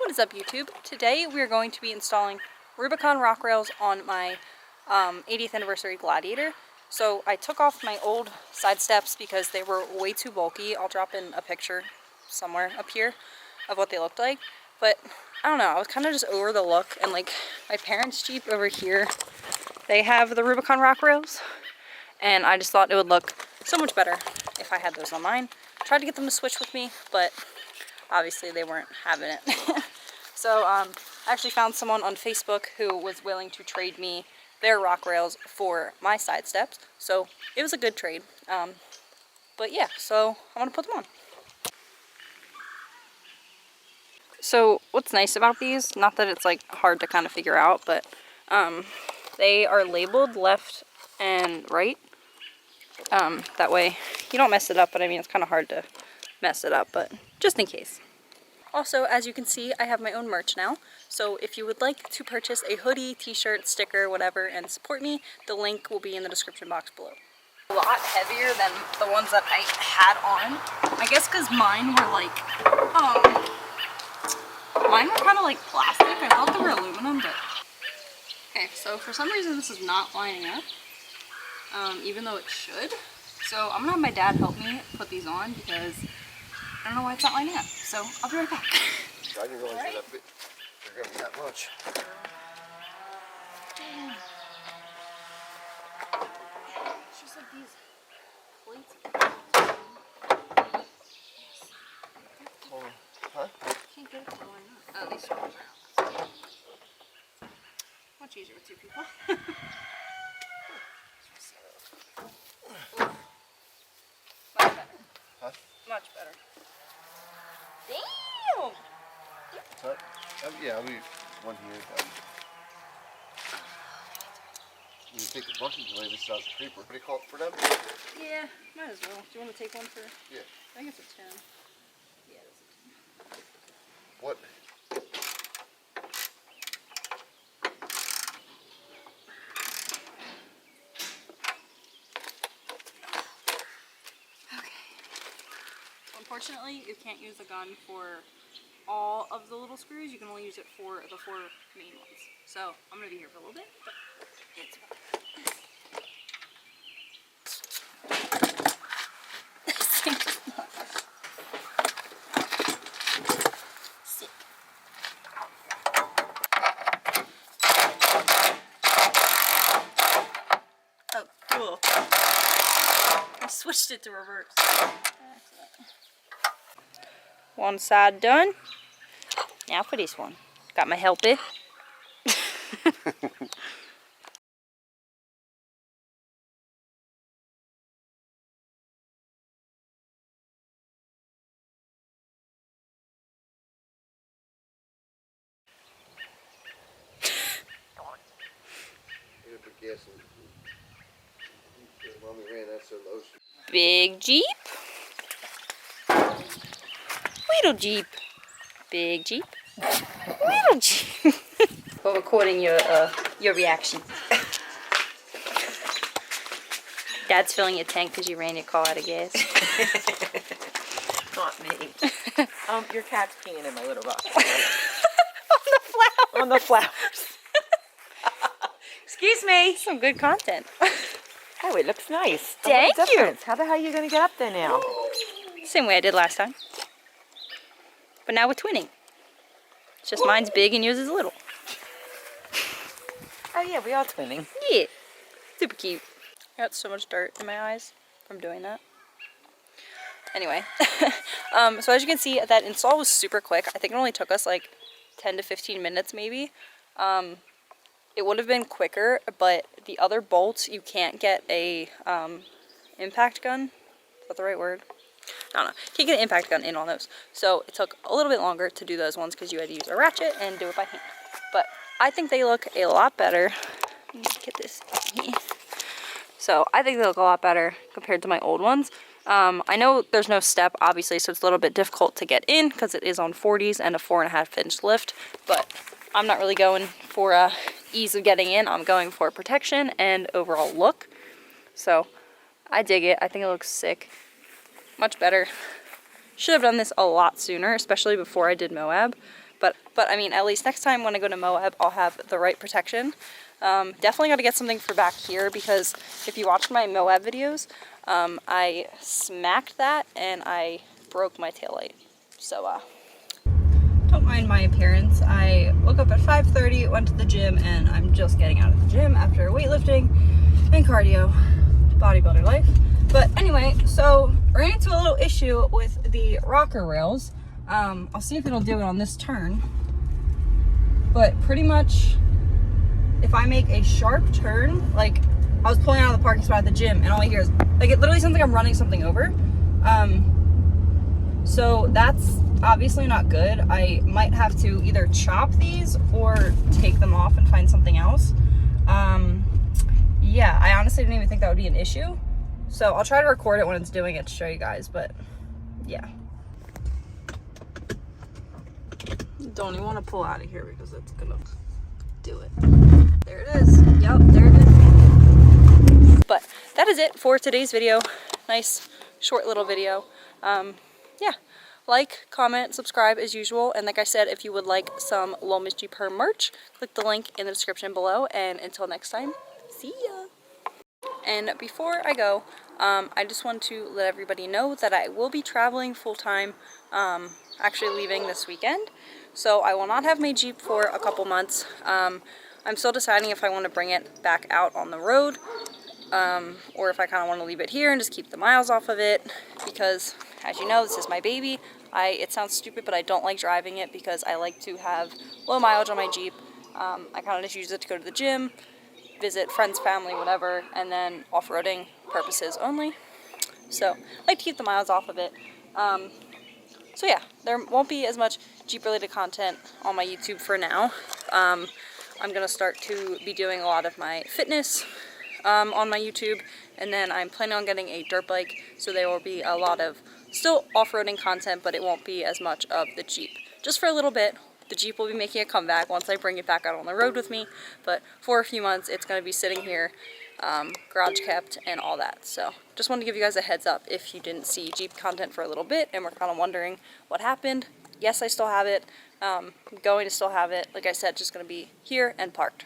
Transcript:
What is up, YouTube? Today we are going to be installing Rubicon rock rails on my 80th anniversary Gladiator. So I took off my old side steps because they were way too bulky. I'll drop in a picture somewhere up here of what they looked like. But I don't know, I was kind of just over the look, and like my parents' Jeep over here, they have the Rubicon rock rails, and I just thought it would look so much better if I had those on mine. Tried to get them to switch with me, but obviously they weren't having it. So I actually found someone on Facebook who was willing to trade me their rock rails for my side steps. So it was a good trade. But yeah, so I'm gonna put them on. So what's nice about these, not that it's like hard to kind of figure out, but they are labeled left and right. That way you don't mess it up, but I mean it's kind of hard to mess it up, but just in case. Also, as you can see, I have my own merch now, so if you would like to purchase a hoodie, t-shirt, sticker, whatever, and support me, the link will be in the description box below. A lot heavier than the ones that I had on. I guess because mine were like, mine were kind of like plastic. I thought they were aluminum, but... Okay, so for some reason this is not lining up, even though it should. So I'm gonna have my dad help me put these on because I don't know why it's not lining up. So I'll be right back. I didn't realize that they're gonna be that much. It's just like these plates. Hold on. Huh? Can't get it to line up. Oh, these screws are out. Much easier with two people. Much better. Huh? Much better. Damn! Huh? Yeah, I'll be one here. You can take the bucket away, this is out the paper. What do you call it for them? Yeah, might as well. Do you want to take one for? Yeah. I think it's a 10. Yeah, it's a 10. What? Unfortunately, you can't use the gun for all of the little screws. You can only use it for the 4 main ones. So I'm gonna be here for a little bit, but it's fine. Sick. Oh, cool. I switched it to reverse. One side done. Now for this one. Got my helper. Big Jeep. Little Jeep. Big Jeep. Little Jeep. We're recording your reaction. Dad's filling your tank because you ran your car out of gas. Not me. Your cat's peeing in my litter box. On the flowers. On the flowers. Excuse me. Some good content. Oh, it looks nice. Thank you. How the hell are you going to get up there now? Same way I did last time. But now we're twinning. It's just mine's big and yours is little. Oh yeah, we are twinning. Yeah. Super cute. I got so much dirt in my eyes from doing that. Anyway. So as you can see, that install was super quick. I think it only took us like 10 to 15 minutes maybe. It would have been quicker, but the other bolts, you can't get a impact gun. Is that the right word? I don't know. Can't get an impact gun in on those. So it took a little bit longer to do those ones because you had to use a ratchet and do it by hand. But I think they look a lot better. Let me get this here. So I think they look a lot better compared to my old ones. I know there's no step, obviously, so it's a little bit difficult to get in because it is on 40s and a 4.5-inch lift. But I'm not really going for ease of getting in. I'm going for protection and overall look. So I dig it. I think it looks sick. Much better. Should have done this a lot sooner, especially before I did Moab, But I mean, at least next time when I go to Moab, I'll have the right protection. Definitely got to get something for back here, because if you watch my Moab videos, I smacked that and I broke my taillight. So, don't mind my appearance. I woke up at 5:30, went to the gym, and I'm just getting out of the gym after weightlifting and cardio, bodybuilder life. But anyway, so ran into a little issue with the rocker rails. I'll see if it'll do it on this turn. But pretty much, if I make a sharp turn, like I was pulling out of the parking spot at the gym, and all I hear is, like, it literally sounds like I'm running something over. So that's obviously not good. I might have to either chop these or take them off and find something else. Yeah, I honestly didn't even think that would be an issue. So I'll try to record it when it's doing it to show you guys, but yeah. Don't even want to pull out of here because it's gonna do it. There it is. Yep, there it is. But that is it for today's video. Nice, short little video. Yeah. Like, comment, subscribe as usual, and like I said, if you would like some Lil Miss Jeep Her merch, click the link in the description below, and until next time, see ya! And before I go, I just want to let everybody know that I will be traveling full-time, actually leaving this weekend, so I will not have my Jeep for a couple months. I'm still deciding if I want to bring it back out on the road, or if I kind of want to leave it here and just keep the miles off of it, because as you know, this is my baby. It sounds stupid, but I don't like driving it because I like to have low mileage on my Jeep. I kind of just use it to go to the gym, visit friends, family, whatever, and then off-roading purposes only. So I like to keep the miles off of it. So yeah, there won't be as much Jeep-related content on my YouTube for now. I'm going to start to be doing a lot of my fitness on my YouTube, and then I'm planning on getting a dirt bike, so there will be a lot of still off-roading content, but it won't be as much of the Jeep. Just for a little bit. The Jeep will be making a comeback once I bring it back out on the road with me, but for a few months it's going to be sitting here, garage kept and all that. So just wanted to give you guys a heads up if you didn't see Jeep content for a little bit and were kind of wondering what happened. Yes, I still have it. I'm going to still have it. Like I said, just going to be here and parked